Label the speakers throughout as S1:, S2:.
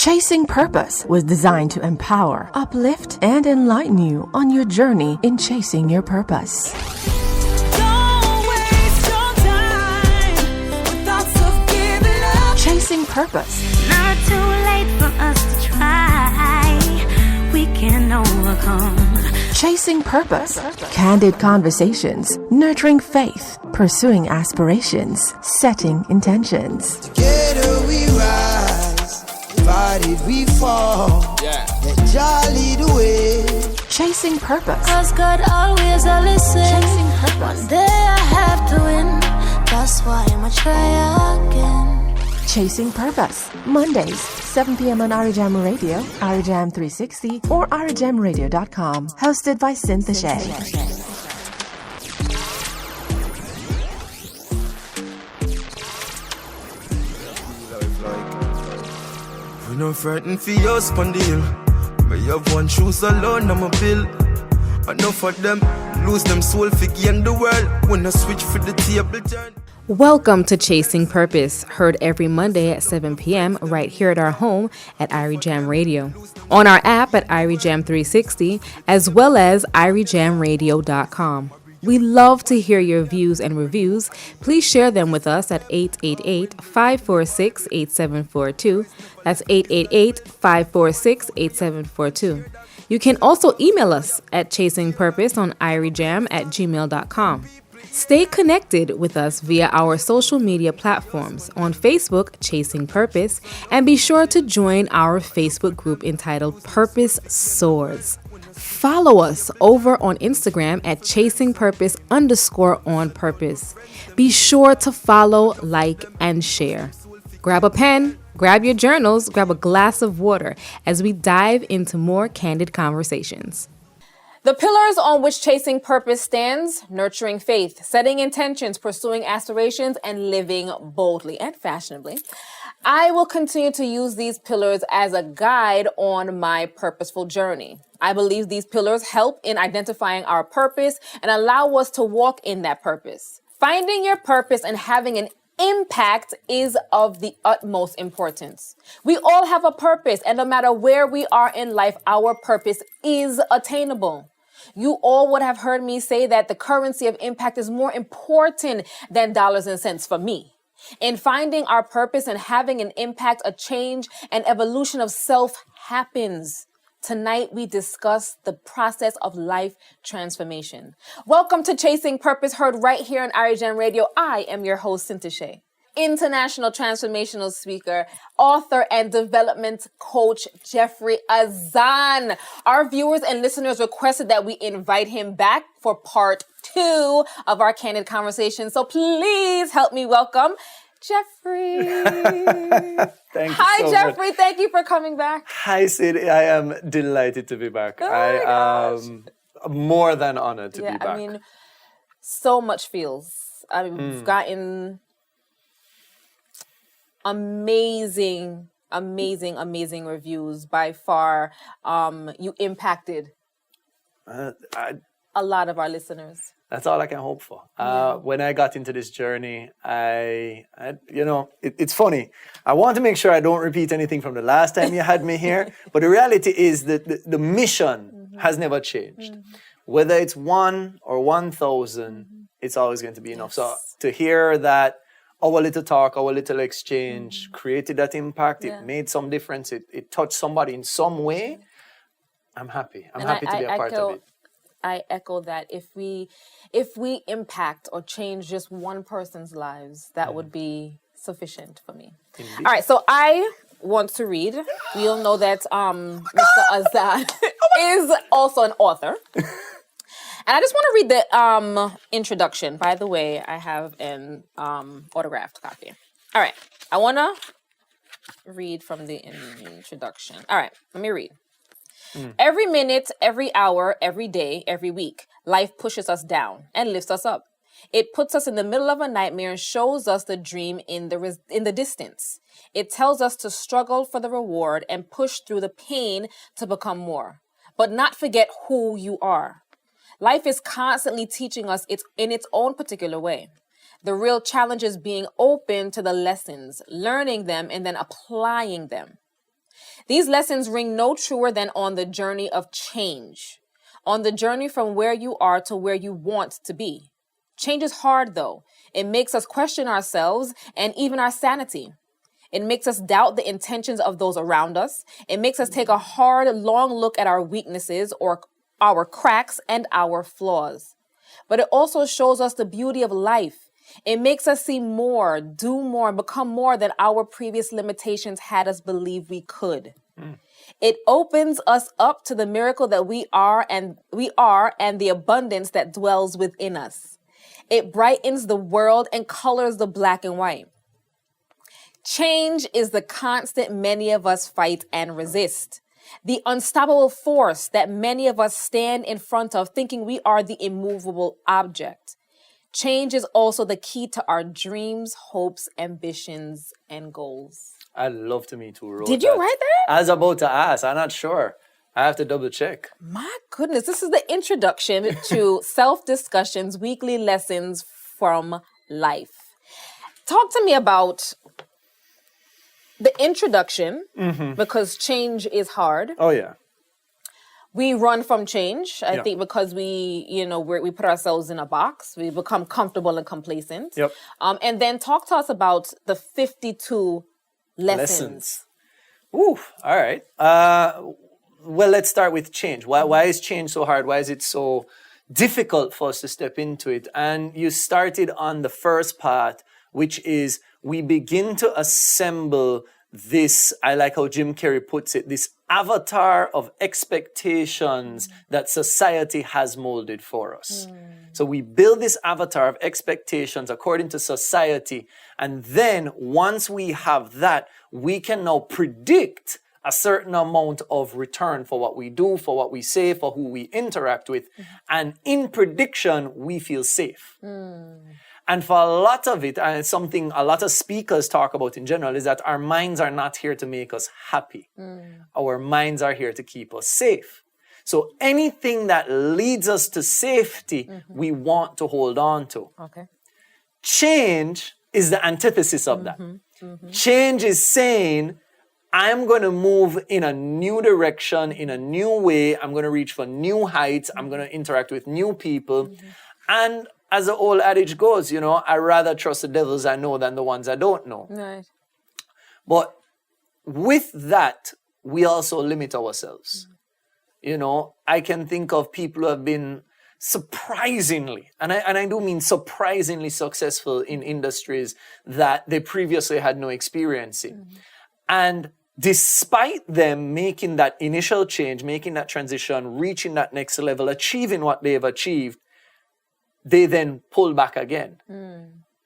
S1: Chasing Purpose was designed to empower, uplift, and enlighten you on your journey in chasing your purpose.
S2: Don't waste your time with thoughts of giving up.
S1: Chasing Purpose.
S3: Not too late for us to try. We can overcome.
S1: Chasing Purpose. Candid conversations, nurturing faith, pursuing aspirations, setting intentions.
S4: Together we rise, divided we fall. Yeah. Let Jah lead the way.
S1: Chasing Purpose.
S3: Cause God always a listen.
S1: Chasing Purpose.
S3: One day I have to win. That's why I'ma try again.
S1: Chasing Purpose. Mondays, 7 p.m. on Arijam Radio, Arijam 360, or arijamradio.com. Hosted by Cynthia Shea.
S5: We no frightened for your spondyle. But you have one shoes alone, I'm a bill. Enough of them lose them soul for gain the world. When I switch for the table turn.
S6: Welcome to Chasing Purpose, heard every Monday at 7 p.m. right here at our home at Irie Jam Radio, on our app at Irie Jam 360, as well as IrieJamRadio.com. We love to hear your views and reviews. Please share them with us at 888-546-8742. That's 888-546-8742. You can also email us at chasingpurpose on iriejam@gmail.com. Stay connected with us via our social media platforms on Facebook, Chasing Purpose, and be sure to join our Facebook group entitled Purpose Soars. Follow us over on Instagram at chasingpurpose_on-purpose. Be sure to follow, like, and share. Grab a pen, grab your journals, grab a glass of water as we dive into more candid conversations. The pillars on which Chasing Purpose stands: nurturing faith, setting intentions, pursuing aspirations, and living boldly and fashionably. I will continue to use these pillars as a guide on my purposeful journey. I believe these pillars help in identifying our purpose and allow us to walk in that purpose. Finding your purpose and having an impact is of the utmost importance. We all have a purpose, and no matter where we are in life, our purpose is attainable. You all would have heard me say that the currency of impact is more important than dollars and cents for me. In finding our purpose and having an impact, a change and evolution of self happens. Tonight, we discuss the process of life transformation. Welcome to Chasing Purpose, heard right here on Arijam Radio. I am your host, Cynthia Shea. International transformational speaker, author, and development coach, Jeffery Azan. Our viewers and listeners requested that we invite him back for part 2 of our candid conversation. So please help me welcome Jeffery.
S7: Hi,
S6: Jeffery.
S7: Much.
S6: Thank you for coming back.
S7: Hi, Sid. I am delighted to be back. I am more than honored to be back.
S6: I mean, so much feels. I mean, we've gotten amazing reviews. By far, you impacted a lot of our listeners.
S7: That's all I can hope for. When I got into this journey, it's funny. I want to make sure I don't repeat anything from the last time you had me here, but the reality is that the mission has never changed. Whether it's 1 or 1,000, it's always going to be enough. So to hear that our little talk, our little exchange created that impact, it made some difference, it touched somebody in some way, I'm happy. I'm happy to be a part of it.
S6: I echo that. If we impact or change just one person's lives, that would be sufficient for me.
S7: Indeed.
S6: All right, so I want to read. We all know that Mr. Azan is also an author. And I just want to read the introduction. By the way, I have an autographed copy. All right, I want to read from the introduction. All right, let me read. Every minute, every hour, every day, every week, life pushes us down and lifts us up. It puts us in the middle of a nightmare and shows us the dream in the distance. It tells us to struggle for the reward and push through the pain to become more, but not forget who you are. Life is constantly teaching us in its own particular way. The real challenge is being open to the lessons, learning them, and then applying them. These lessons ring no truer than on the journey of change, on the journey from where you are to where you want to be. Change is hard, though. It makes us question ourselves and even our sanity. It makes us doubt the intentions of those around us. It makes us take a hard, long look at our weaknesses or our cracks and our flaws. But it also shows us the beauty of life. It makes us see more, do more, and become more than our previous limitations had us believe we could. It opens us up to the miracle that we are and the abundance that dwells within us. It brightens the world and colors the black and white. Change is the constant many of us fight and resist. The unstoppable force that many of us stand in front of thinking we are the immovable object. Change is also the key to our dreams, hopes, ambitions, and goals.
S7: I'd love to meet who wrote
S6: Did you
S7: that.
S6: write that?
S7: I was about to ask. I'm not sure. I have to double check.
S6: My goodness, this is the introduction to Self-Discussions, Weekly Lessons from Life. Talk to me about the introduction, because change is hard.
S7: Oh, yeah.
S6: We run from change, I
S7: Yeah.
S6: think, because we put ourselves in a box. We become comfortable and complacent.
S7: Yep.
S6: And then talk to us about the 52 lessons.
S7: Ooh, all right. Well, let's start with change. Why is change so hard? Why is it so difficult for us to step into it? And you started on the first part, which is we begin to assemble this, I like how Jim Carrey puts it, this avatar of expectations that society has molded for us. So we build this avatar of expectations according to society. And then once we have that, we can now predict a certain amount of return for what we do, for what we say, for who we interact with. And in prediction, we feel safe. And for a lot of it, and something a lot of speakers talk about in general, is that our minds are not here to make us happy. Our minds are here to keep us safe. So anything that leads us to safety, we want to hold on to.
S6: Okay.
S7: Change is the antithesis of that. Change is saying, I'm going to move in a new direction, in a new way. I'm going to reach for new heights. I'm going to interact with new people. And as the old adage goes, I rather trust the devils I know than the ones I don't know.
S6: Right.
S7: But with that, we also limit ourselves. I can think of people who have been surprisingly, and I do mean surprisingly successful in industries that they previously had no experience in. And despite them making that initial change, making that transition, reaching that next level, achieving what they've achieved, they then pull back again.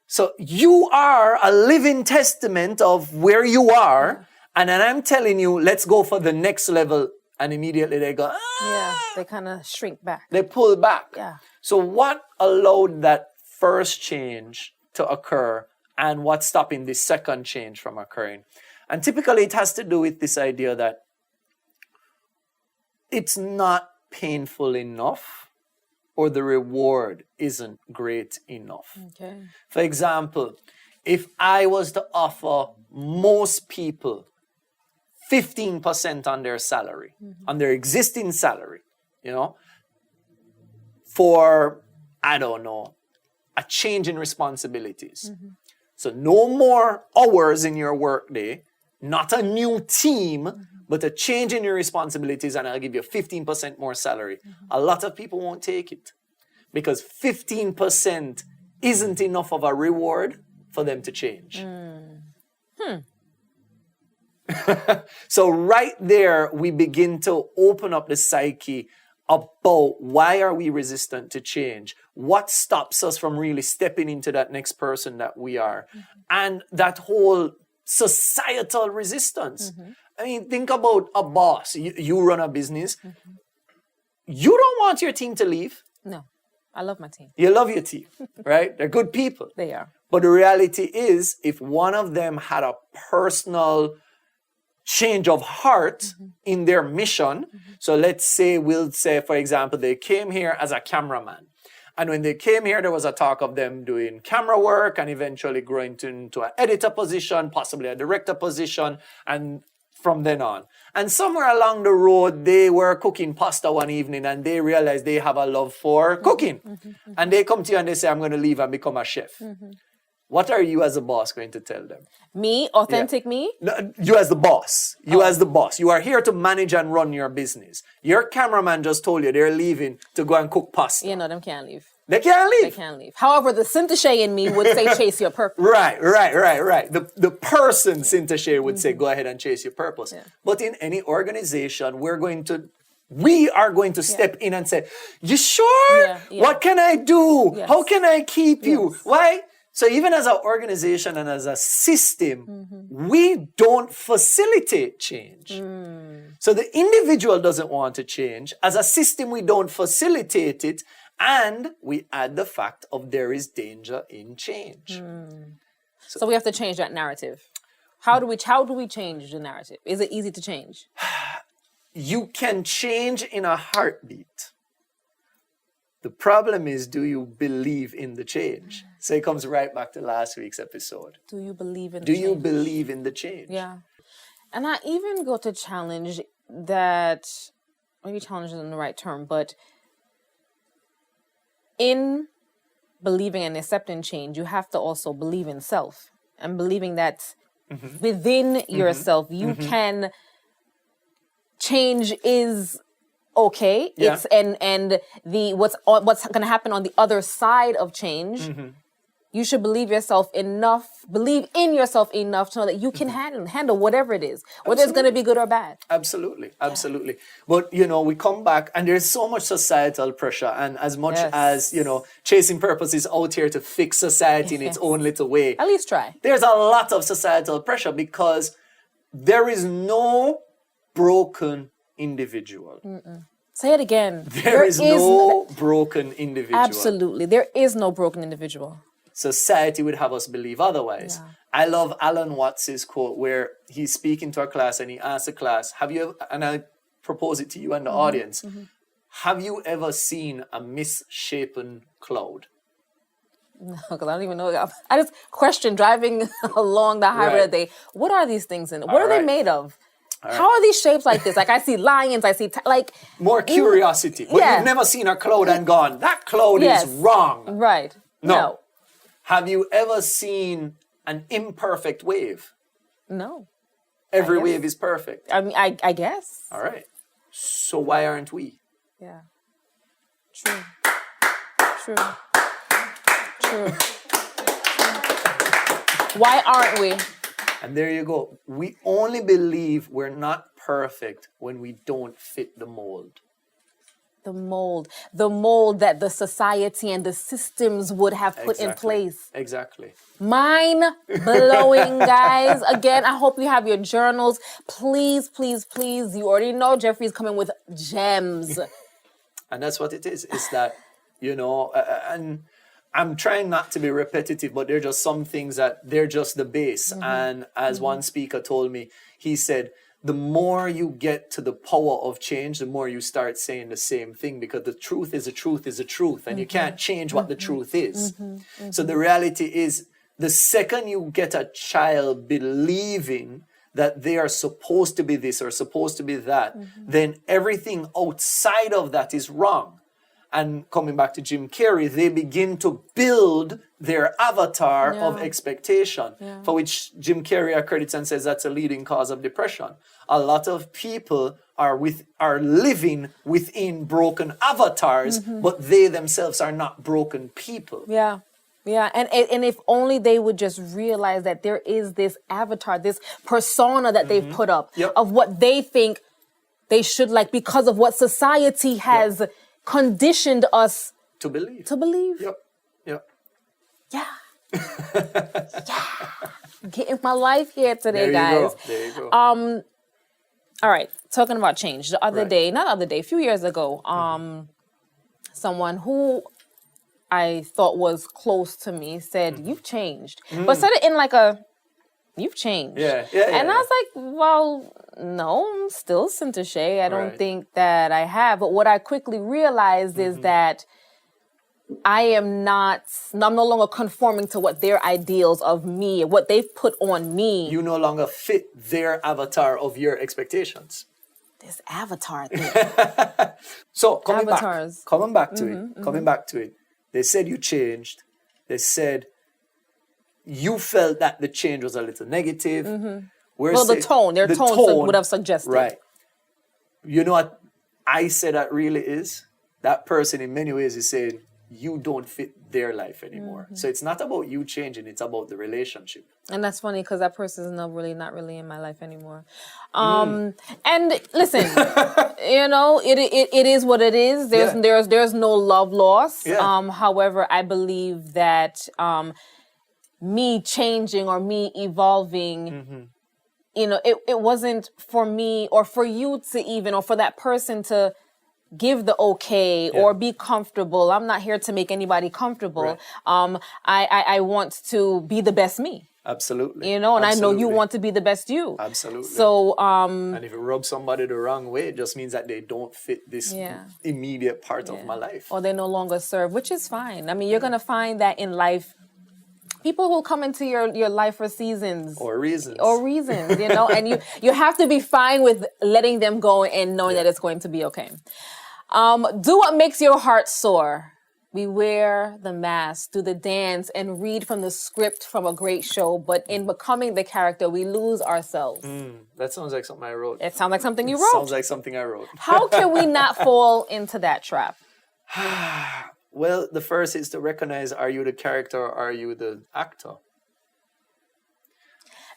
S7: So you are a living testament of where you are. And then I'm telling you, let's go for the next level. And immediately they go,
S6: Yeah, they kind of shrink back.
S7: they pull back.
S6: Yeah.
S7: So what allowed that first change to occur and what's stopping the second change from occurring? And typically it has to do with this idea that it's not painful enough or the reward isn't great enough.
S6: Okay.
S7: For example, if I was to offer most people 15% on their salary, on their existing salary, for, I don't know, a change in responsibilities. So no more hours in your workday, not a new team, but a change in your responsibilities, and I'll give you 15% more salary. A lot of people won't take it because 15% isn't enough of a reward for them to change. So right there, we begin to open up the psyche about why are we resistant to change? What stops us from really stepping into that next person that we are? And that whole societal resistance. I mean, think about a boss. You run a business. You don't want your team to leave.
S6: No, I love my team.
S7: You love your team, right? They're good people.
S6: They are.
S7: But the reality is, if one of them had a personal change of heart in their mission, so let's say, we'll say, for example, they came here as a cameraman. And when they came here, there was a talk of them doing camera work and eventually growing into an editor position, possibly a director position. And from then on. And somewhere along the road, they were cooking pasta one evening and they realized they have a love for cooking. And they come to you and they say, I'm going to leave and become a chef. What are you as a boss going to tell them?
S6: Me? Authentic me?
S7: No, you as the boss. You as the boss. You are here to manage and run your business. Your cameraman just told you they're leaving to go and cook pasta.
S6: You know, them can't leave.
S7: They can't leave.
S6: They can't leave. However, the Sintashe in me would say chase your purpose.
S7: Right. The person, Sintashe, would say go ahead and chase your purpose.
S6: Yeah.
S7: But in any organization, we are going to step in and say, you sure?
S6: Yeah, yeah.
S7: What can I do?
S6: Yes.
S7: How can I keep you?
S6: Yes.
S7: Why? So even as an organization and as a system, we don't facilitate change. So the individual doesn't want to change. As a system, we don't facilitate it. And we add the fact of there is danger in change.
S6: So we have to change that narrative. How do we change the narrative? Is it easy to change?
S7: You can change in a heartbeat. The problem is, do you believe in the change? So it comes right back to last week's episode.
S6: Do you believe in the
S7: Do
S6: change?
S7: you believe in the change?
S6: Yeah. And I even go to challenge that, maybe challenge isn't the right term, but in believing and accepting change, you have to also believe in self and believing that within yourself, you can change is okay.
S7: Yeah.
S6: It's and the what's going to happen on the other side of change. You should believe in yourself enough to know that you can handle whatever it is, whether it's going to be good or bad.
S7: Absolutely. But, we come back and there's so much societal pressure. And as much as, Chasing Purpose is out here to fix society in its own little way.
S6: At least try.
S7: There's a lot of societal pressure because there is no broken individual.
S6: Say it again.
S7: There is no broken individual.
S6: Absolutely. There is no broken individual.
S7: Society would have us believe otherwise.
S6: Yeah.
S7: I love Alan Watts' quote where he's speaking to a class and he asks the class, and I propose it to you and the audience, have you ever seen a misshapen cloud?
S6: No, because I don't even know. I just question driving along the highway today. What are these things in? What are they made of? How are these shapes like this? Like I see lions, I see
S7: more curiosity. But you've never seen a cloud and gone, that cloud is wrong.
S6: Right. No.
S7: Have you ever seen an imperfect wave?
S6: No.
S7: Every wave is perfect.
S6: I mean, I guess.
S7: All right. So why aren't we?
S6: Yeah. True. Why aren't we?
S7: And there you go. We only believe we're not perfect when we don't fit the mold.
S6: The mold that the society and the systems would have put in place.
S7: Exactly.
S6: Mind blowing, guys. Again, I hope you have your journals. Please. You already know Jeffrey's coming with gems.
S7: And that's what it is. It's that, and I'm trying not to be repetitive, but there are just some things that they're just the base. And as one speaker told me, he said, the more you get to the power of change, the more you start saying the same thing, because the truth is a truth is a truth, and you can't change what the truth is. So the reality is, the second you get a child believing that they are supposed to be this or supposed to be that, then everything outside of that is wrong. And coming back to Jim Carrey, they begin to build their avatar of expectation, for which Jim Carrey accredits and says that's a leading cause of depression. A lot of people are living within broken avatars, but they themselves are not broken people.
S6: Yeah. And if only they would just realize that there is this avatar, this persona that they've put up of what they think they should like because of what society has conditioned us
S7: to believe. Yep.
S6: Yeah. Getting my life here today, guys.
S7: There you go.
S6: All right. Talking about change. A few years ago, someone who I thought was close to me said, "You've changed," but said it in like you've changed.
S7: Yeah.
S6: And I was like, well, no, I'm still Sintashe. I don't think that I have. But what I quickly realized is that I'm no longer conforming to what their ideals of me, what they've put on me.
S7: You no longer fit their avatar of your expectations.
S6: This avatar thing.
S7: So coming
S6: Avatars.
S7: back to it. They said you changed. They said you felt that the change was a little negative.
S6: Well, the tone, their tone would have suggested.
S7: Right. You know what I say that really is? That person in many ways is saying you don't fit their life anymore. So it's not about you changing, it's about the relationship.
S6: And that's funny because that person is not really in my life anymore. And listen, you know, it is what it is. There's no love lost.
S7: Yeah.
S6: However, I believe that me changing or me evolving, you know, it wasn't for me or for you to even, or for that person to give the okay or be comfortable. I'm not here to make anybody comfortable.
S7: Right.
S6: I want to be the best me.
S7: Absolutely.
S6: You know, and
S7: Absolutely.
S6: I know you want to be the best you.
S7: Absolutely.
S6: So,
S7: and if it rubs somebody the wrong way, it just means that they don't fit this immediate part of my life.
S6: Or they no longer serve, which is fine. I mean, you're going to find that in life, people will come into your life for seasons.
S7: Or reasons.
S6: You know, and you have to be fine with letting them go and knowing that it's going to be okay. Do what makes your heart soar. We wear the mask, do the dance, and read from the script from a great show. But in becoming the character, we lose ourselves.
S7: That sounds like something I wrote.
S6: It sounds like something you wrote.
S7: Sounds like something I wrote.
S6: How can we not fall into that trap?
S7: Well, the first is to recognize, are you the character or are you the actor?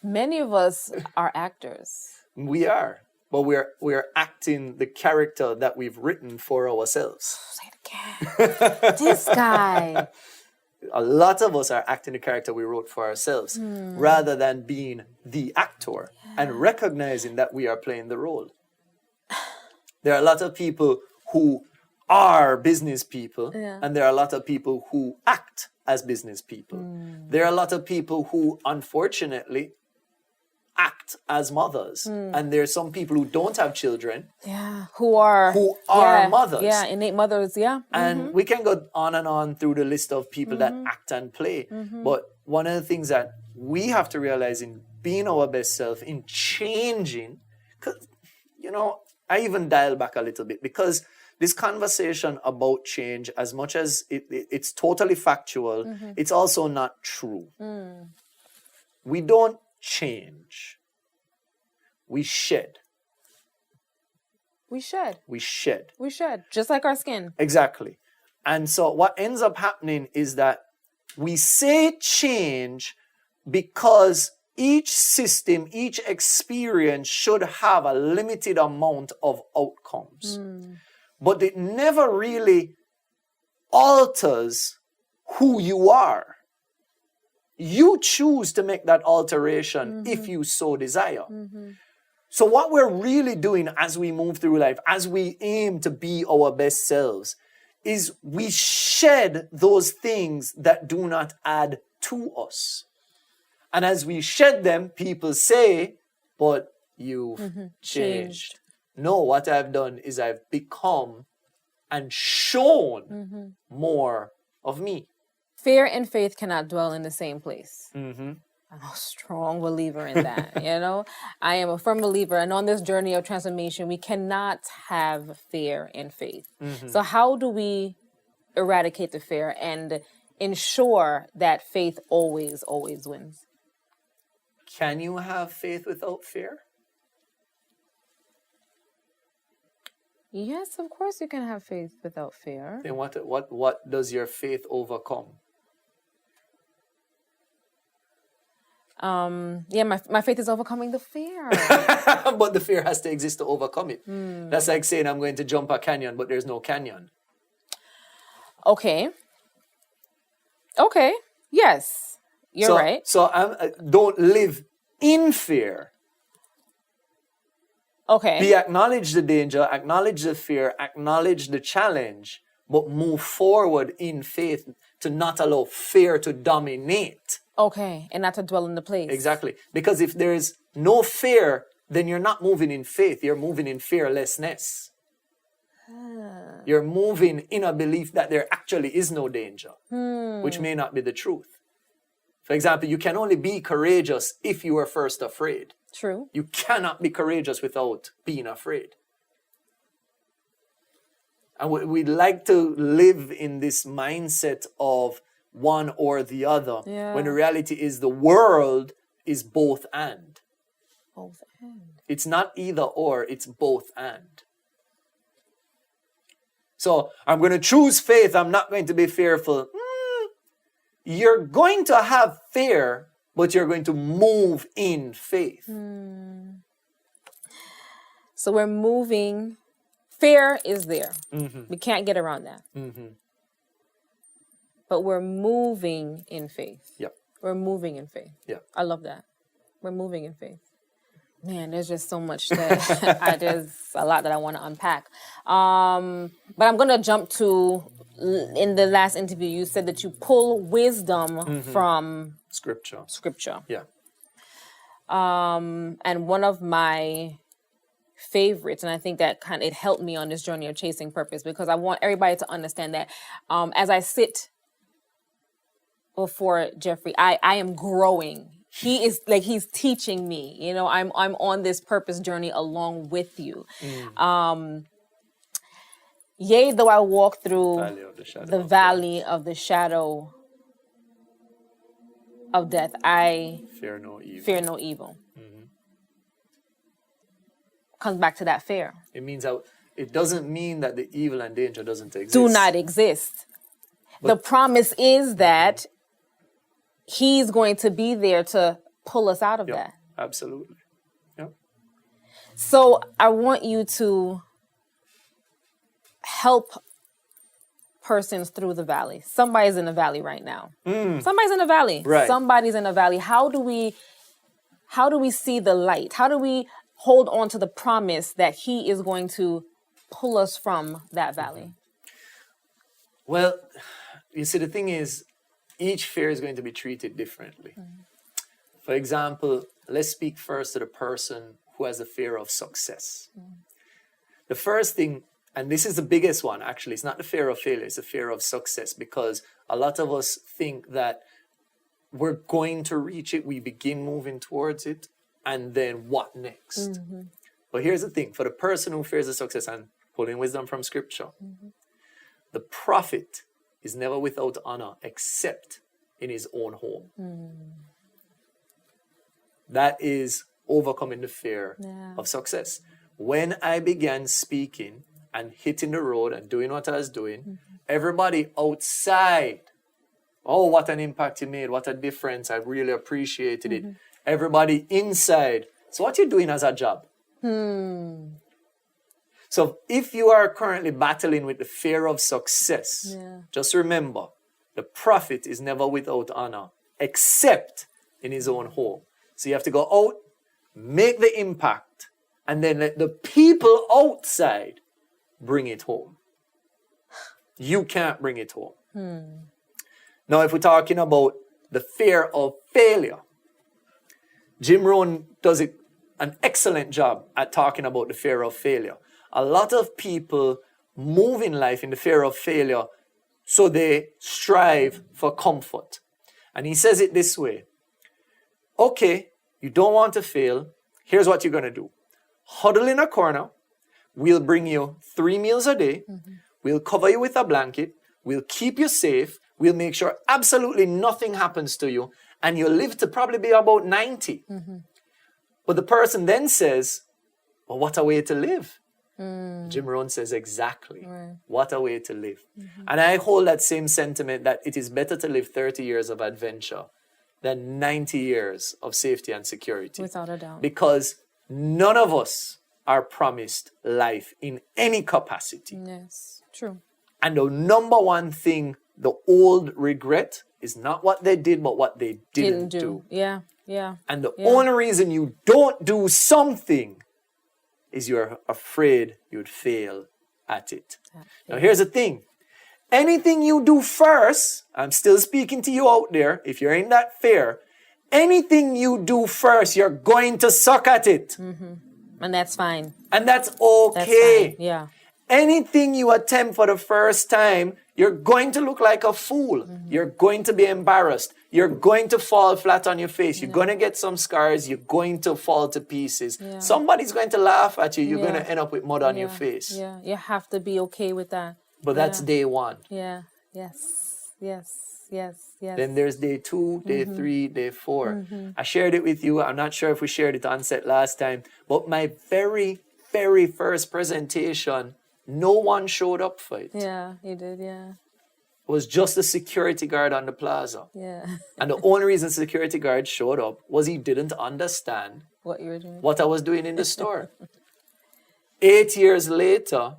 S6: Many of us are actors.
S7: We are. But we're acting the character that we've written for ourselves.
S6: Say it again. This guy.
S7: A lot of us are acting the character we wrote for ourselves rather than being the actor and recognizing that we are playing the role. There are a lot of people who are business people and there are a lot of people who act as business people. There are a lot of people who, unfortunately, act as mothers. And there's some people who don't have children.
S6: Who are
S7: mothers.
S6: Yeah, innate mothers,
S7: And we can go on and on through the list of people that act and play. But one of the things that we have to realize in being our best self, in changing, because, you know, I even dial back a little bit because this conversation about change, as much as it's totally factual, it's also not true. We don't change. We shed.
S6: We shed.
S7: We shed.
S6: We shed. Just like our skin.
S7: Exactly. And so what ends up happening is that we say change because each system, each experience should have a limited amount of outcomes. But it never really alters who you are. You choose to make that alteration if you so desire. So what we're really doing as we move through life, as we aim to be our best selves, is we shed those things that do not add to us. And as we shed them, people say, but you've changed. No, what I've done is I've become and shown more of me.
S6: Fear and faith cannot dwell in the same place. I'm a strong believer in that, you know? I am a firm believer, and on this journey of transformation, we cannot have fear and faith. So how do we eradicate the fear and ensure that faith always, always wins?
S7: Can you have faith without fear?
S6: Yes, of course you can have faith without fear.
S7: Then what does your faith overcome?
S6: My faith is overcoming the fear.
S7: But the fear has to exist to overcome it. That's like saying I'm going to jump a canyon, but there's no canyon.
S6: Okay. Yes, you're right.
S7: So don't live in fear.
S6: Okay.
S7: Acknowledge the danger, acknowledge the fear, acknowledge the challenge, but move forward in faith to not allow fear to dominate.
S6: Okay, and not to dwell in the place.
S7: Exactly. Because if there is no fear, then you're not moving in faith, you're moving in fearlessness. You're moving in a belief that there actually is no danger, which may not be the truth. For example, you can only be courageous if you are first afraid.
S6: True.
S7: You cannot be courageous without being afraid. And we like to live in this mindset of one or the other, when the reality is the world is both and.
S6: Both and.
S7: It's not either or, it's both and. So I'm going to choose faith, I'm not going to be fearful. You're going to have fear, but you're going to move in faith.
S6: So we're moving. Fear is there. We can't get around that. But we're moving in faith.
S7: Yep.
S6: We're moving in faith.
S7: Yeah.
S6: I love that. We're moving in faith. Man, there's just so much that there's a lot that I want to unpack. But I'm going to jump to, in the last interview, you said that you pull wisdom from Scripture.
S7: Yeah.
S6: And one of my favorites, and I think that it helped me on this journey of chasing purpose, because I want everybody to understand that as I sit before Jeffery, I am growing. He is he's teaching me, I'm on this purpose journey along with you. Yea, though I walk through the valley of the shadow of death, I
S7: fear no evil.
S6: Comes back to that fear.
S7: It means it doesn't mean that the evil and danger doesn't exist.
S6: Do not exist. The promise is that he's going to be there to pull us out of that.
S7: Absolutely. Yep.
S6: So I want you to help persons through the valley. Somebody's in the valley right now. Somebody's in the valley.
S7: Right.
S6: Somebody's in the valley. How do we see the light? How do we hold on to the promise that he is going to pull us from that valley?
S7: Well, you see, the thing is, each fear is going to be treated differently. For example, let's speak first to the person who has a fear of success. The first thing, and this is the biggest one, actually, it's not the fear of failure, it's the fear of success, because a lot of us think that we're going to reach it, we begin moving towards it, and then what next? But here's the thing, for the person who fears the success, and pulling wisdom from Scripture, the prophet is never without honor except in his own home. That is overcoming the fear of success. When I began speaking and hitting the road and doing what I was doing, everybody outside, oh, what an impact you made, what a difference, I really appreciated it. Everybody inside, so what are you doing as a job? So if you are currently battling with the fear of success, just remember, the prophet is never without honor, except in his own home. So you have to go out, make the impact, and then let the people outside bring it home. You can't bring it home. Now, if we're talking about the fear of failure, Jim Rohn does an excellent job at talking about the fear of failure. A lot of people move in life in the fear of failure, so they strive for comfort. And he says it this way: okay, you don't want to fail. Here's what you're going to do. Huddle in a corner. We'll bring you 3 meals a day. We'll cover you with a blanket. We'll keep you safe. We'll make sure absolutely nothing happens to you. And you'll live to probably be about 90. But the person then says, well, what a way to live. Jim Rohn says, exactly. What a way to live. And I hold that same sentiment, that it is better to live 30 years of adventure than 90 years of safety and security.
S6: Without a doubt.
S7: Because none of us are promised life in any capacity.
S6: Yes, true.
S7: And the number one thing the old regret is not what they did, but what they didn't do.
S6: Yeah.
S7: And the only reason you don't do something is you're afraid you'd fail at it. Now, here's the thing. Anything you do first, I'm still speaking to you out there, if you're in that fear, anything you do first, you're going to suck at it.
S6: And that's fine.
S7: And that's okay.
S6: That's fine. Yeah.
S7: Anything you attempt for the first time, you're going to look like a fool. You're going to be embarrassed. You're going to fall flat on your face. You're going to get some scars. You're going to fall to pieces. Somebody's going to laugh at you. You're going to end up with mud on your face.
S6: Yeah, you have to be okay with that.
S7: But that's day one.
S6: Yeah, yes.
S7: Then there's day 2, day 3, day 4. I shared it with you. I'm not sure if we shared it on set last time. But my very, very first presentation, no one showed up for it.
S6: Yeah, you did, yeah.
S7: It was just a security guard on the plaza.
S6: Yeah.
S7: And the only reason security guard showed up was he didn't understand
S6: What you were doing.
S7: what I was doing in the store. 8 years later,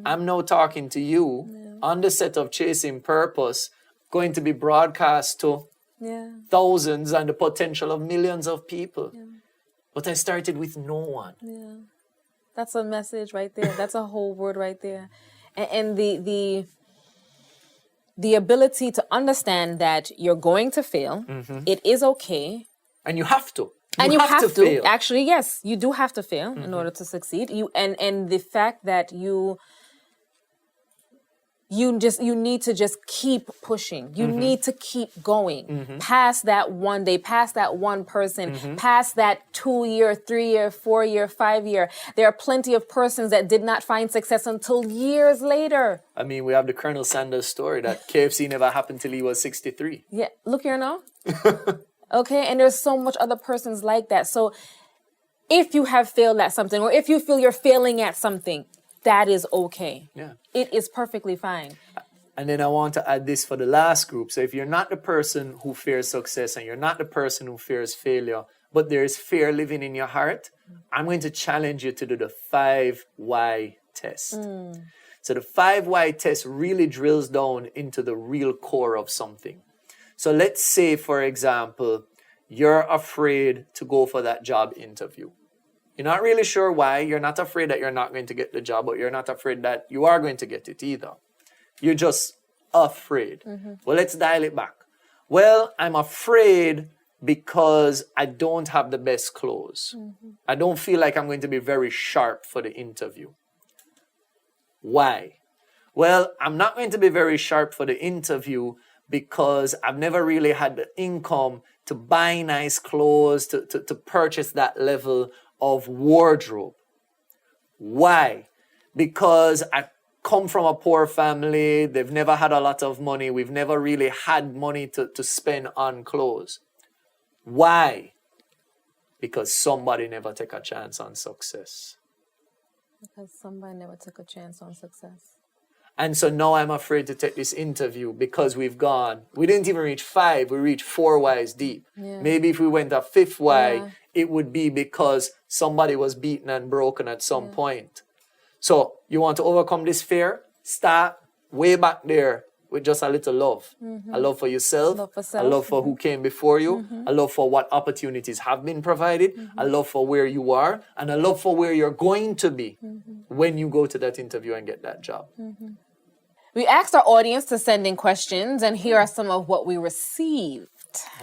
S7: I'm now talking to you on the set of Chasing Purpose, going to be broadcast to thousands and the potential of millions of people. But I started with no one.
S6: Yeah. That's a message right there. That's a whole word right there. And the ability to understand that you're going to fail. It is okay.
S7: And you have to.
S6: You have to
S7: fail.
S6: Actually, yes, you do have to fail in order to succeed. And the fact that you need to just keep pushing. You need to keep going past that one day, past that one person, past that 2-year, 3-year, 4-year, 5-year. There are plenty of persons that did not find success until years later.
S7: I mean, we have the Colonel Sanders story that KFC never happened till he was 63.
S6: Yeah, look here now. Okay, and there's so much other persons like that. So if you have failed at something, or if you feel you're failing at something, that is okay.
S7: Yeah.
S6: It is perfectly fine.
S7: And then I want to add this for the last group. So if you're not the person who fears success and you're not the person who fears failure, but there is fear living in your heart, I'm going to challenge you to do the 5 why test. So the 5 why test really drills down into the real core of something. So let's say, for example, you're afraid to go for that job interview. You're not really sure why. You're not afraid that you're not going to get the job, but you're not afraid that you are going to get it either. You're just afraid. Well, let's dial it back. Well, I'm afraid because I don't have the best clothes. I don't feel like I'm going to be very sharp for the interview. Why? Well, I'm not going to be very sharp for the interview because I've never really had the income to buy nice clothes, to purchase that level of wardrobe. Why? Because I come from a poor family. They've never had a lot of money. We've never really had money to spend on clothes. Why? Because somebody never took a chance on success.
S6: Because somebody never took a chance on success.
S7: And so now I'm afraid to take this interview because we didn't even reach 5, we reached 4 whys deep.
S6: Yeah.
S7: Maybe if we went a 5th why, it would be because somebody was beaten and broken at some point. So you want to overcome this fear? Start way back there with just a little love. A love for yourself, a love for who came before you, a love for what opportunities have been provided, a love for where you are, and a love for where you're going to be when you go to that interview and get that job.
S6: We asked our audience to send in questions, and here are some of what we received.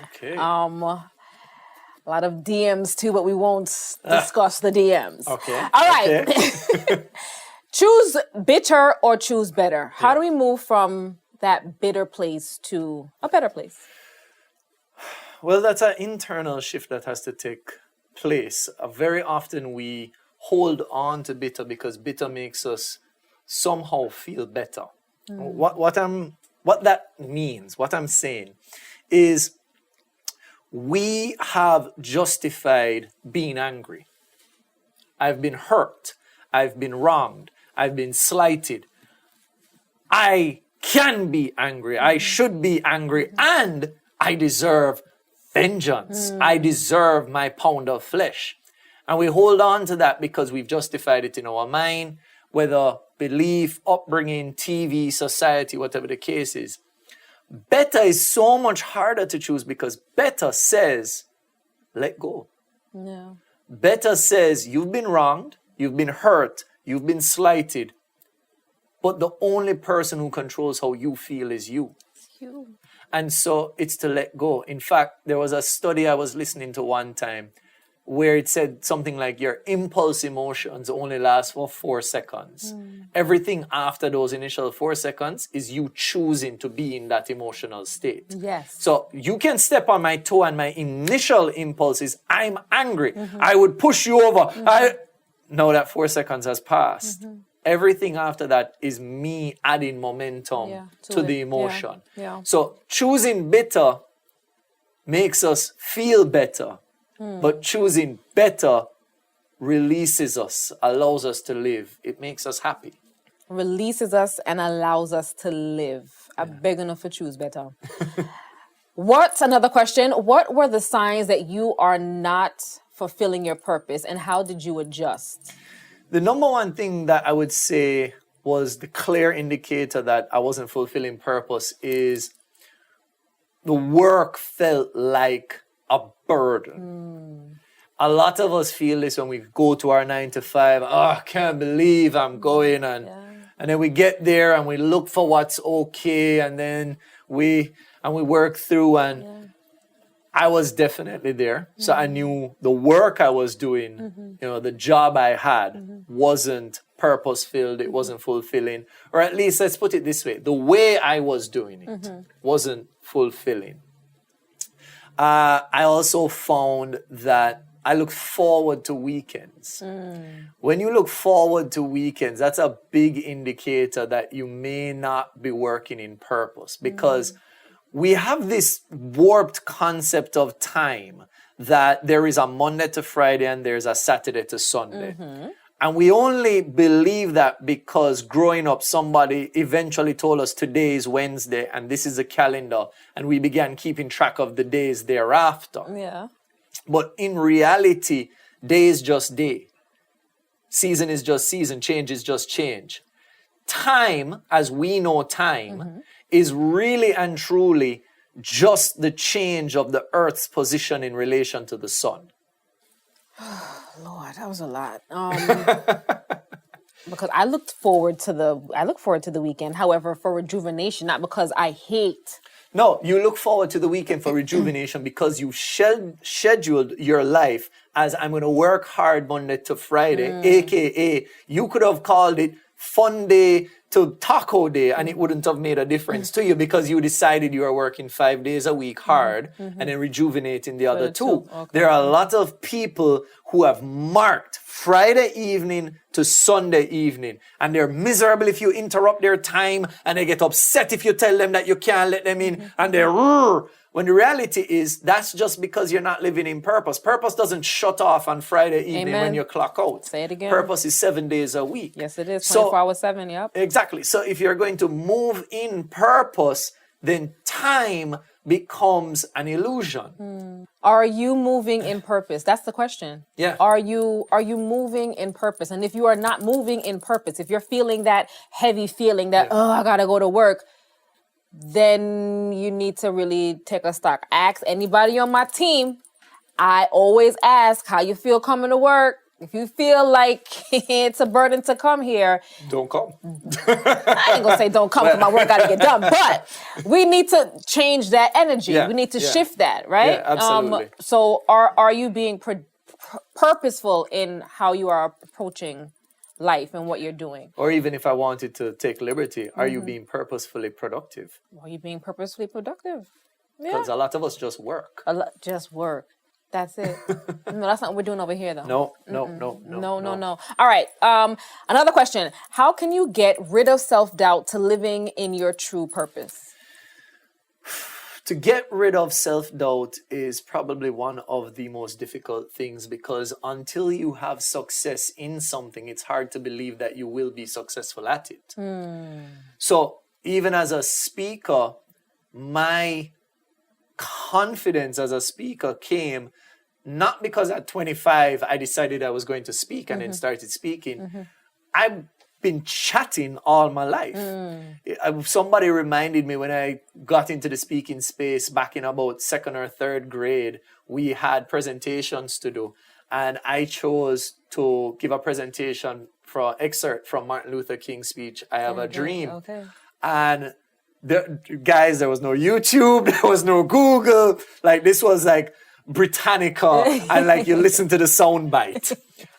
S7: Okay.
S6: A lot of DMs too, but we won't discuss the DMs.
S7: Okay.
S6: All right. Okay. Choose bitter or choose better. How do we move from that bitter place to a better place?
S7: Well, that's an internal shift that has to take place. Very often we hold on to bitter because bitter makes us somehow feel better. What that means, what I'm saying, is we have justified being angry. I've been hurt. I've been wronged. I've been slighted. I can be angry. I should be angry. And I deserve vengeance. I deserve my pound of flesh. And we hold on to that because we've justified it in our mind, whether belief, upbringing, TV, society, whatever the case is. Better is so much harder to choose because better says, let go.
S6: No.
S7: Better says, you've been wronged, you've been hurt, you've been slighted, but the only person who controls how you feel is you.
S6: It's you.
S7: And so it's to let go. In fact, there was a study I was listening to one time. where it said something like your impulse emotions only last for 4 seconds. Everything after those initial 4 seconds is you choosing to be in that emotional state.
S6: Yes.
S7: So you can step on my toe and my initial impulse is I'm angry. I would push you over. Now that 4 seconds has passed. Everything after that is me adding momentum to the emotion.
S6: Yeah.
S7: So choosing bitter makes us feel better. But choosing better releases us, allows us to live. It makes us happy.
S6: Releases us and allows us to live. I'm begging for choose better. What's another question? What were the signs that you are not fulfilling your purpose, and how did you adjust?
S7: The number one thing that I would say was the clear indicator that I wasn't fulfilling purpose is the work felt like a burden. A lot of us feel this when we go to our 9 to 5. Oh, I can't believe I'm going. And then we get there and we look for what's okay. And then we work through. And I was definitely there. So I knew the work I was doing, the job I had wasn't purpose-filled. It wasn't fulfilling. Or at least, let's put it this way. The way I was doing it wasn't fulfilling. I also found that I look forward to weekends. When you look forward to weekends, that's a big indicator that you may not be working in purpose, because we have this warped concept of time that there is a Monday to Friday and there's a Saturday to Sunday. And we only believe that because growing up, somebody eventually told us today is Wednesday and this is a calendar, and we began keeping track of the days thereafter.
S6: Yeah.
S7: But in reality, day is just day. Season is just season. Change is just change. Time, as we know time, is really and truly just the change of the earth's position in relation to the sun.
S6: Lord, that was a lot. Because I look forward to the weekend. However, for rejuvenation, not because I hate.
S7: No, you look forward to the weekend for rejuvenation because you scheduled your life as I'm going to work hard Monday to Friday, aka you could have called it Fun Day to Taco Day, and it wouldn't have made a difference to you because you decided you are working 5 days a week hard and then rejuvenating the other two.
S6: Okay.
S7: There are a lot of people who have marked Friday evening to Sunday evening, and they're miserable if you interrupt their time, and they get upset if you tell them that you can't let them in, and they're when the reality is that's just because you're not living in purpose. Purpose doesn't shut off on Friday evening when you clock out.
S6: Say it again.
S7: Purpose is 7 days a week.
S6: Yes, it is. 24 hours 7, yep.
S7: Exactly. So if you're going to move in purpose, then time becomes an illusion.
S6: Are you moving in purpose? That's the question.
S7: Yeah.
S6: Are you moving in purpose? And if you are not moving in purpose, if you're feeling that heavy feeling that, I gotta go to work, then you need to really take a stock. Ask anybody on my team. I always ask how you feel coming to work. If you feel like it's a burden to come here,
S7: don't come.
S6: I ain't gonna say don't come because my work gotta get done, but we need to change that energy.
S7: Yeah,
S6: we need to shift that, right?
S7: Yeah, absolutely.
S6: So are you being purposeful in how you are approaching life and what you're doing?
S7: Or even if I wanted to take liberty, are you being purposefully productive?
S6: Are you being purposefully productive?
S7: Because a lot of us just work.
S6: Just work. That's it. No, that's not what we're doing over here, though.
S7: No.
S6: All right. Another question. How can you get rid of self-doubt to living in your true purpose?
S7: To get rid of self-doubt is probably one of the most difficult things, because until you have success in something, it's hard to believe that you will be successful at it. So even as a speaker, my confidence as a speaker came not because at 25 I decided I was going to speak and then started speaking. I've been chatting all my life. Somebody reminded me when I got into the speaking space back in about 2nd or 3rd grade, we had presentations to do, and I chose to give a presentation for an excerpt from Martin Luther King's speech, I Have a Dream.
S6: Okay.
S7: And guys, there was no YouTube, there was no Google. Like, this was like Britannica and like you listen to the sound bite.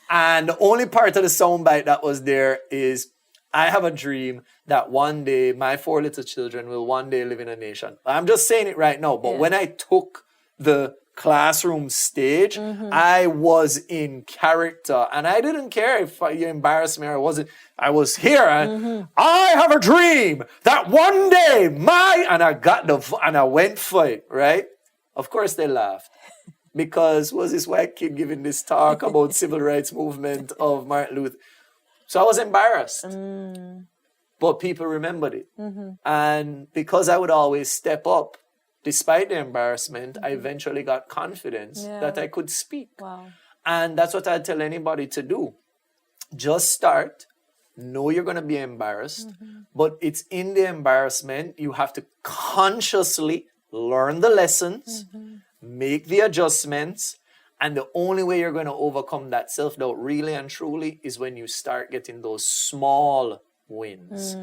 S7: And the only part of the sound bite that was there is I have a dream that one day my 4 little children will one day live in a nation. I'm just saying it right now, but when I took the classroom stage, I was in character and I didn't care if you embarrassed me or I wasn't. I was here and I have a dream that one day and I went for it, right? Of course they laughed. Because was this white kid giving this talk about civil rights movement of Martin Luther? So I was embarrassed. But people remembered it. And because I would always step up, despite the embarrassment, I eventually got confidence that I could speak.
S8: Wow.
S7: And that's what I tell anybody to do. Just start. Know you're going to be embarrassed. But it's in the embarrassment, you have to consciously learn the lessons, make the adjustments, and the only way you're going to overcome that self-doubt really and truly is when you start getting those small wins.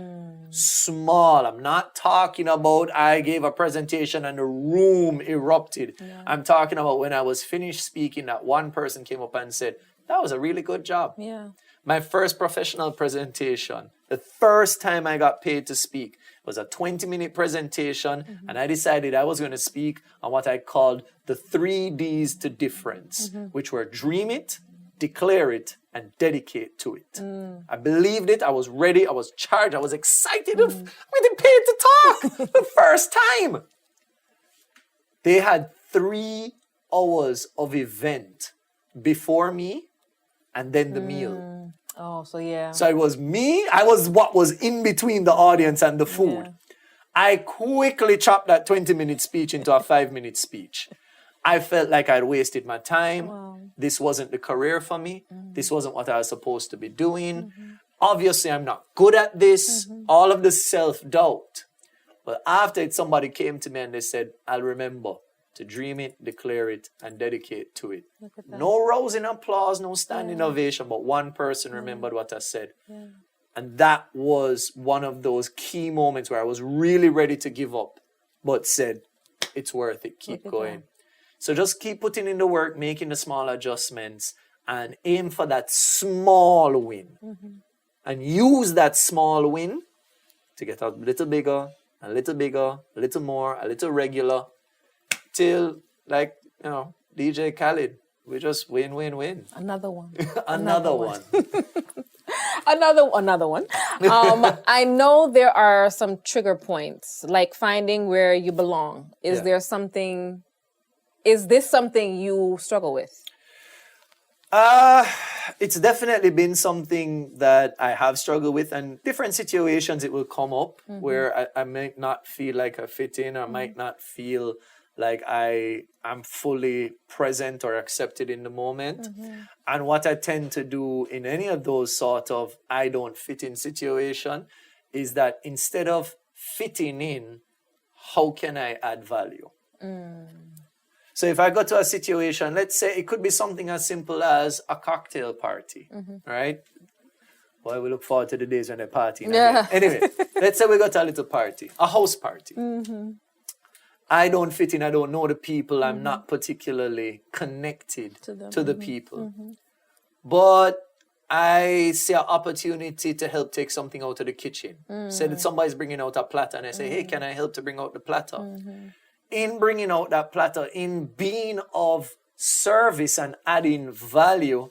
S7: Small. I'm not talking about I gave a presentation and the room erupted. I'm talking about when I was finished speaking, that one person came up and said, that was a really good job.
S8: Yeah.
S7: My first professional presentation, the first time I got paid to speak, was a 20-minute presentation, and I decided I was going to speak on what I called the 3 Ds to difference, which were dream it, declare it, and dedicate to it. I believed it. I was ready. I was charged. I was excited. I'm getting paid to talk the first time. They had 3 hours of event before me and then the meal.
S8: Oh, so yeah.
S7: So it was me. I was what was in between the audience and the food.
S8: Yeah.
S7: I quickly chopped that 20-minute speech into a 5-minute speech. I felt like I'd wasted my time.
S8: Wow.
S7: This wasn't the career for me. This wasn't what I was supposed to be doing. Obviously, I'm not good at this. All of the self-doubt. But after it, somebody came to me and they said, I'll remember to dream it, declare it, and dedicate to it. No rousing applause, no standing ovation, but one person remembered what I said. And that was one of those key moments where I was really ready to give up, but said, it's worth it, keep going. So just keep putting in the work, making the small adjustments, and aim for that small win. And use that small win to get a little bigger, a little bigger, a little more, a little regular, till, like, DJ Khaled, we just win, win, win.
S8: Another one.
S7: Another one.
S8: Another one. I know there are some trigger points, like finding where you belong. Is this something you struggle with?
S7: It's definitely been something that I have struggled with, and different situations it will come up where I might not feel like I fit in, or might not feel like I am fully present or accepted in the moment. And what I tend to do in any of those sort of I don't fit in situation is that instead of fitting in, how can I add value? So if I go to a situation, let's say it could be something as simple as a cocktail party, right? Well, we look forward to the days when they party. Anyway, let's say we go to a little party, a house party. I don't fit in, I don't know the people, I'm not particularly connected to the people. But I see an opportunity to help take something out of the kitchen. Say that somebody's bringing out a platter and I say, hey, can I help to bring out the platter? In bringing out that platter, in being of service and adding value,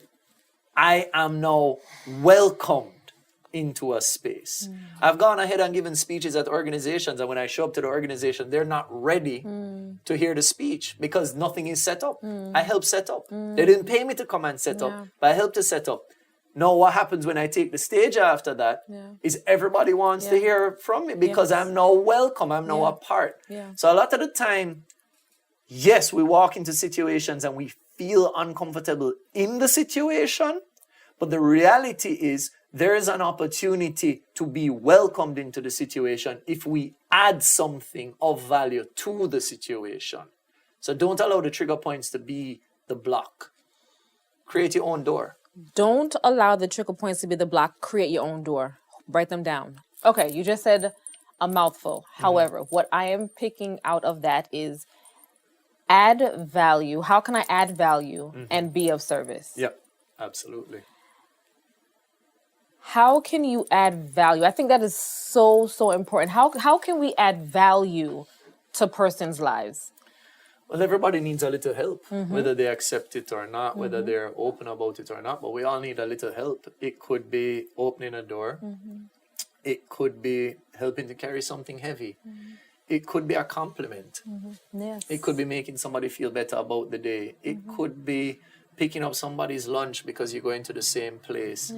S7: I am now welcomed into a space. I've gone ahead and given speeches at organizations, and when I show up to the organization, they're not ready to hear the speech because nothing is set up. I helped set up. They didn't pay me to come and set up, but I helped to set up. Now, what happens when I take the stage after that is everybody wants to hear from me because I'm now welcome, I'm now a part. So a lot of the time, yes, we walk into situations and we feel uncomfortable in the situation, but the reality is there is an opportunity to be welcomed into the situation if we add something of value to the situation. So don't allow the trigger points to be the block. Create your own door.
S8: Don't allow the trigger points to be the block. Create your own door. Write them down. Okay, you just said a mouthful. However, what I am picking out of that is add value. How can I add value and be of service?
S7: Yeah, absolutely.
S8: How can you add value? I think that is so, so important. How can we add value to persons' lives?
S7: Well, everybody needs a little help, whether they accept it or not, whether they're open about it or not, but we all need a little help. It could be opening a door. It could be helping to carry something heavy. It could be a compliment.
S8: Yes.
S7: It could be making somebody feel better about the day. It could be picking up somebody's lunch because you're going to the same place.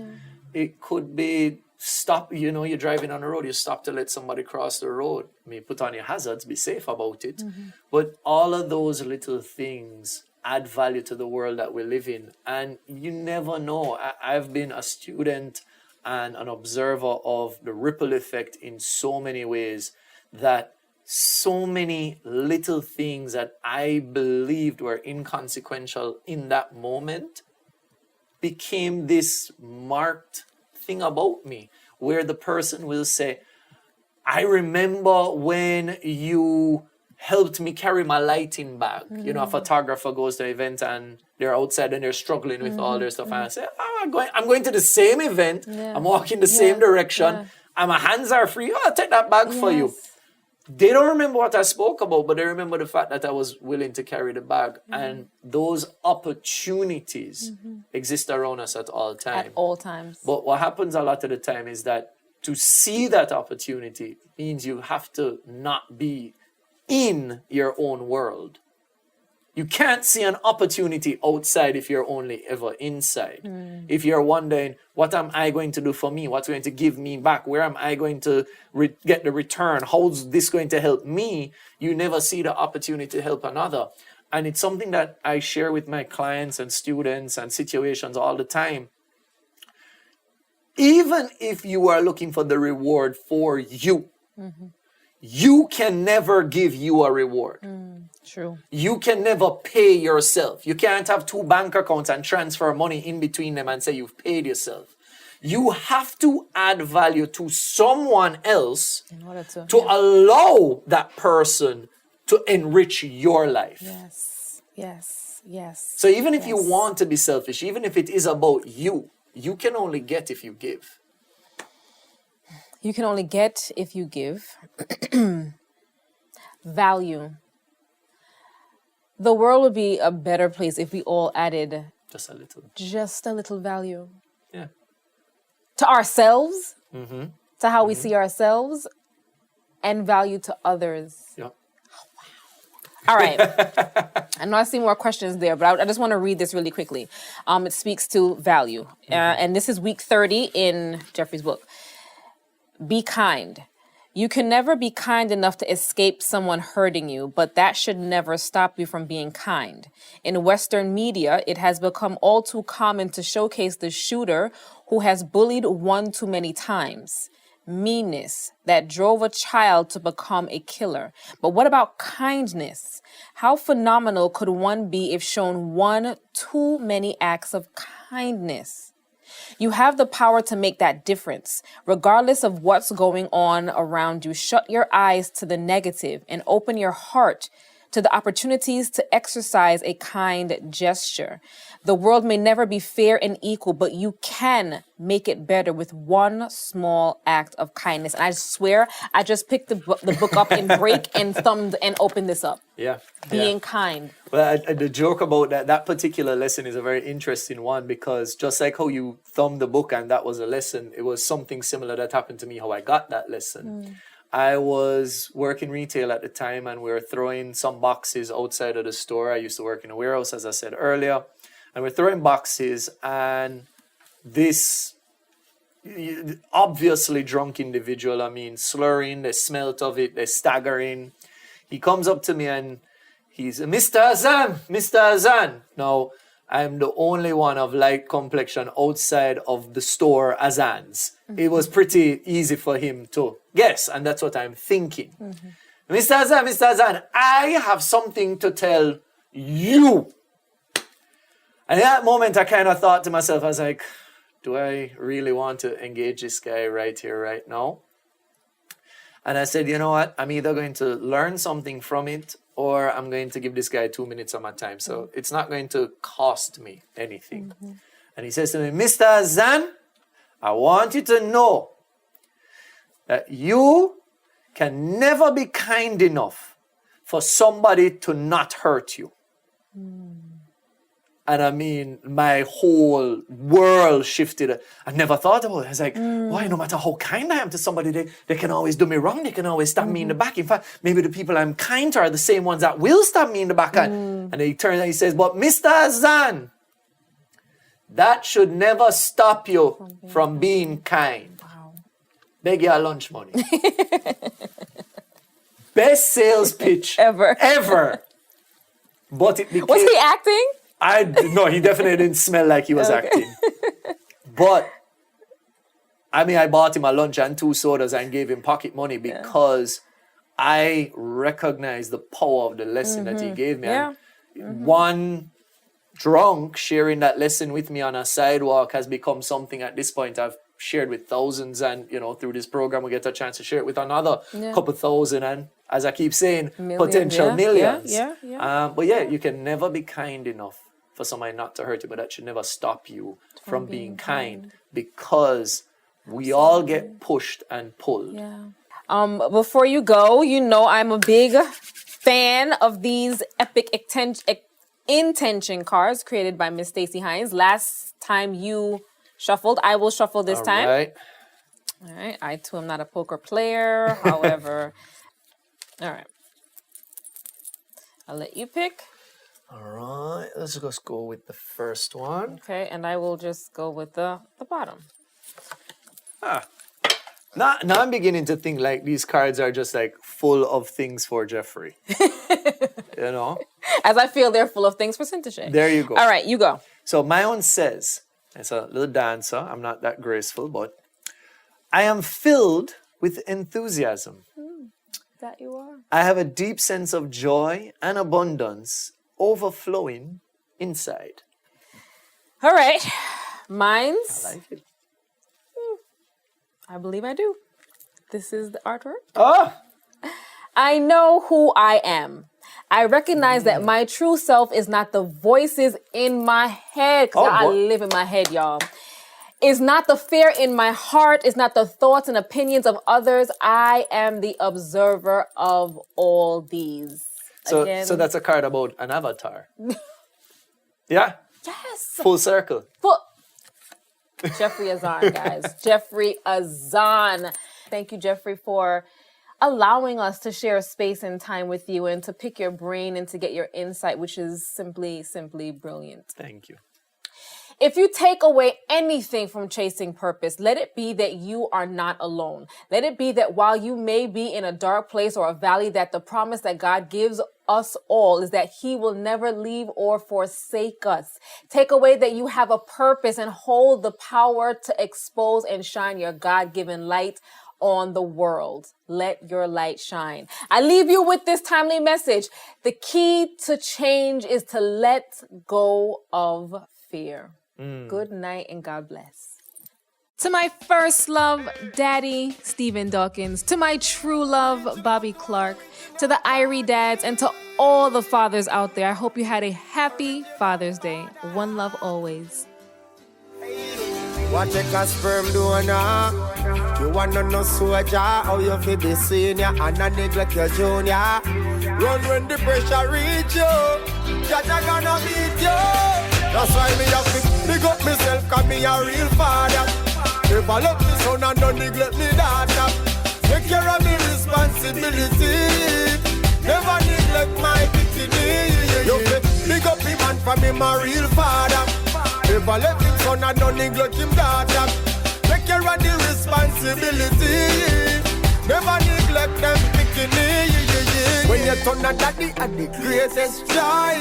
S7: It could be you're driving on the road, you stop to let somebody cross the road. I mean, put on your hazards, be safe about it. But all of those little things add value to the world that we live in. And you never know. I've been a student and an observer of the ripple effect in so many ways, that so many little things that I believed were inconsequential in that moment became this marked thing about me, where the person will say, I remember when you helped me carry my lighting bag. You know, a photographer goes to an event and they're outside and they're struggling with all their stuff. And I say, I'm going to the same event. I'm walking the same direction. And my hands are free. Oh, I'll take that bag for you. They don't remember what I spoke about, but they remember the fact that I was willing to carry the bag. And those opportunities exist around us at all times.
S8: At all times.
S7: But what happens a lot of the time is that to see that opportunity means you have to not be in your own world. You can't see an opportunity outside if you're only ever inside. If you're wondering, what am I going to do for me? What's going to give me back? Where am I going to get the return? How's this going to help me? You never see the opportunity to help another. And it's something that I share with my clients and students and situations all the time. Even if you are looking for the reward for you, you can never give you a reward.
S8: True.
S7: You can never pay yourself. You can't have two bank accounts and transfer money in between them and say you've paid yourself. You have to add value to someone else
S8: In order
S7: to allow that person to enrich your life.
S8: Yes.
S7: So even if you want to be selfish, even if it is about you, you can only get if you give.
S8: You can only get if you give. Value. The world would be a better place if we all added
S7: Just a little.
S8: just a little value.
S7: Yeah.
S8: To ourselves, to how we see ourselves, and value to others.
S7: Yeah.
S8: All right. I know I see more questions there, but I just want to read this really quickly. It speaks to value. And this is week 30 in Jeffrey's book. Be kind. You can never be kind enough to escape someone hurting you, but that should never stop you from being kind. In Western media, it has become all too common to showcase the shooter who has bullied one too many times. Meanness that drove a child to become a killer. But what about kindness? How phenomenal could one be if shown one too many acts of kindness? You have the power to make that difference. Regardless of what's going on around you, shut your eyes to the negative and open your heart to the opportunities to exercise a kind gesture. The world may never be fair and equal, but you can make it better with one small act of kindness. And I swear, I just picked the book up in break and thumbed and opened this up.
S7: Yeah.
S8: Being kind.
S7: Well, the joke about that particular lesson is a very interesting one, because just like how you thumbed the book and that was a lesson, it was something similar that happened to me, how I got that lesson. I was working retail at the time and we were throwing some boxes outside of the store. I used to work in a warehouse, as I said earlier. And we're throwing boxes, and this obviously drunk individual, I mean, slurring, they smelt of it, they're staggering. He comes up to me and he's, Mr. Azan, Mr. Azan. Now, I'm the only one of light complexion outside of the store Azan's. It was pretty easy for him to guess, and that's what I'm thinking. Mr. Azan, I have something to tell you. And in that moment, I kind of thought to myself, I was like, do I really want to engage this guy right here, right now? And I said, you know what? I'm either going to learn something from it or I'm going to give this guy 2 minutes of my time. So it's not going to cost me anything. And he says to me, Mr. Azan, I want you to know that you can never be kind enough for somebody to not hurt you. And I mean, my whole world shifted. I never thought about it. I was like, why, no matter how kind I am to somebody, they can always do me wrong. They can always stab me in the back. In fact, maybe the people I'm kind to are the same ones that will stab me in the back. And he turns and he says, but Mr. Azan, that should never stop you from being kind. Wow. Beg your lunch money. Best sales pitch ever. But it became...
S8: Was he acting?
S7: No, he definitely didn't smell like he was acting. But, I mean, I bought him a lunch and 2 sodas and gave him pocket money because I recognized the power of the lesson that he gave me. And one drunk sharing that lesson with me on a sidewalk has become something at this point I've shared with thousands, and through this program we get a chance to share it with another couple thousand, and as I keep saying, potential millions. But you can never be kind enough for somebody not to hurt you, but that should never stop you from being kind, because we all get pushed and pulled.
S8: Before you go, I'm a big fan of these epic intention cards created by Miss Stacey Hines. Last time you shuffled, I will shuffle this time. All right. I too am not a poker player. However, all right. I'll let you pick.
S7: All right. Let's just go with the first one.
S8: Okay, and I will just go with the bottom.
S7: Now I'm beginning to think like these cards are just like full of things for Jeffery.
S8: As I feel they're full of things for Sintashe.
S7: There you go.
S8: All right, you go.
S7: So my own says, it's a little dancer, I'm not that graceful, but I am filled with enthusiasm.
S8: That you are.
S7: I have a deep sense of joy and abundance overflowing inside.
S8: All right. Mine's.
S7: I like it.
S8: I believe I do. This is the artwork.
S7: Oh!
S8: I know who I am. I recognize that my true self is not the voices in my head, because I live in my head, y'all. It's not the fear in my heart. It's not the thoughts and opinions of others. I am the observer of all these.
S7: So that's a card about an avatar. Yeah?
S8: Yes.
S7: Full circle.
S8: Jeffery Azan, guys. Jeffery Azan. Thank you, Jeffery, for allowing us to share space and time with you and to pick your brain and to get your insight, which is simply, simply brilliant.
S7: Thank you.
S8: If you take away anything from chasing purpose, let it be that you are not alone. Let it be that while you may be in a dark place or a valley, that the promise that God gives us all is that he will never leave or forsake us. Take away that you have a purpose and hold the power to expose and shine your God-given light on the world. Let your light shine. I leave you with this timely message. The key to change is to let go of fear. Good night and God bless.
S6: To my first love, Daddy Stephen Dawkins. To my true love, Bobby Clarke. To the Irie dads and to all the fathers out there, I hope you had a happy Father's Day. One love always.
S9: What take a sperm donor? You wanna know soldier? How you feel the senior and not neglect your junior? Run when the pressure reach you. Jaja gonna beat you. That's why me have to big up myself, cause me a real father. Never love me son and don't neglect me daughter. Take care of me responsibility. Never neglect my dignity. You big up me man for me my real father. Never let him son and don't neglect him daughter. Take care of the responsibility. Never neglect them bikini. When you turn a daddy at the greatest joy.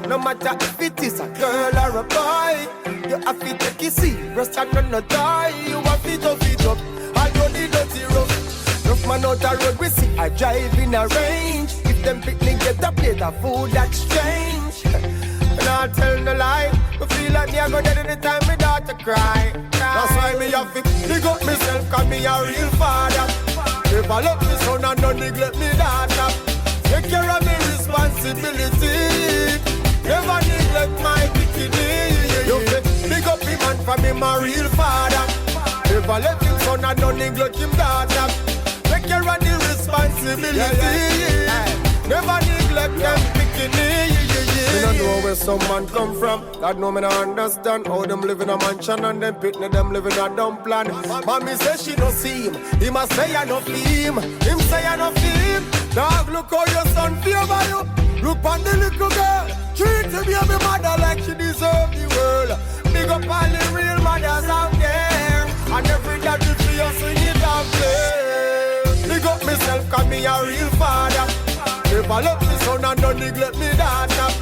S9: No matter if it is a girl or a boy, you have to take it serious and not die. You have to tough it up, I know the dirty rough. Rough man out the road, we see I drive in a range. If them picnic get a plate of food, that's strange. And I'll tell no lie, I feel like me I go dead anytime my daughter cry. That's why me have to big up myself, cause me a real father. Never love me son and don't neglect me daughter. Take Take care of me responsibility. Never neglect my bikini. You say, big up him man for me, my real father. Never let him son and don't neglect him daughter. Take care of the responsibility. Never neglect them bikini. Me don't know where some man come from. God know me not understand how them live in a mansion and them pitney them live in a dumb plan. Mommy say she no see him. He must say I no feel him. Him say I no feel him. Dog, look how your son feel by you. Look on the little girl. Treat the baby mother like she deserve the world. Big up all the real mothers out there. And every daddy feel sing it out there. Big up myself cause me a real father. Never love me son and don't neglect me daughter.